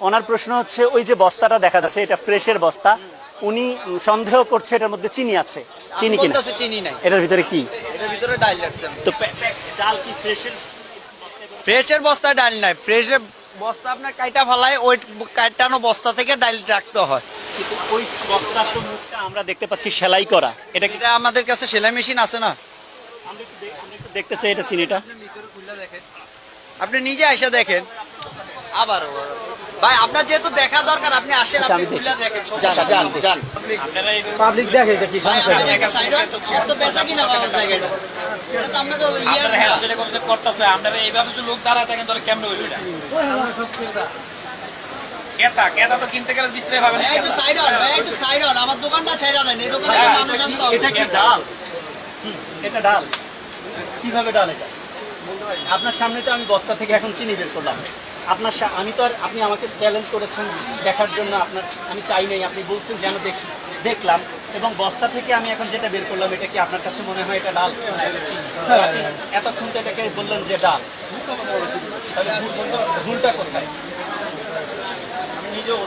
ওনার প্রশ্ন হচ্ছে ওই যে বস্তাটা দেখা যাচ্ছে এটা ফ্রেশের বস্তা, উনি সন্দেহ করছে এটার মধ্যে চিনি আছে। চিনি কিনা? চিনি নাই, এটার ভিতরে কি? এটার ভিতরে ডাল রাখছেন। তো ডাল কি ফ্রেশের? ফ্রেশের বস্তায় ডাল নাই, ফ্রেশের বস্তা আপনার কাইটা ফালায়, ওই কাইটানো বস্তা থেকে ডাল রাখতে হয়। কিন্তু ওই বস্তার তো মুখটা আমরা দেখতে পাচ্ছি সেলাই করা, এটা কি? এটা আমাদের কাছে সেলাই মেশিন আছে না। আমরা একটু দেখতে চাই এটা চিনিটা। আপনি নিজে এসে দেখেন। আবার ভাই আপনার যেহেতু দেখা দরকার, আপনি আসেন, আচ্ছা, আপনি আমি খুলে দেখেন। পাবলিক দেখে এটা কি ভাই, সমস্যা? আপনি দেখেন, সাইড এত বেচা কিনা পাওয়া যায় এটা। এটা তো আমরা তো যেটা করতে করতেছে আমরা এইভাবে তো লোক দাঁড়ায় থাকেন তাহলে কেমনে হইল এটা? কেতা তো কিনতে গেলে বিস্তারে পাবেন। ভাই, একটু সাইড হন, ভাই, একটু সাইড হন। আমার দোকানটা ছেড়ে দেন, এই দোকানে মানুষ আনতে হবে। এটা কি ডাল? এটা ডাল? কিভাবে ডাল এটা? আপনার সামনে তো আমি বস্তা থেকে এখন চিনি বের করলাম। আমি তো আর, আপনি আমাকে চ্যালেঞ্জ করেছেন দেখার জন্য, আমি চাই নাই, আপনি বলছেন যেন দেখলাম, এবং বস্তা থেকে আমি এখন যেটা বের করলাম, এটা কি আপনার কাছে মনে হয় এটা ডাল? আপনি এতক্ষণ তো এটাকে বললেন যে ডাল, তাহলে ভুলটা কোথায়? আমি নিজেও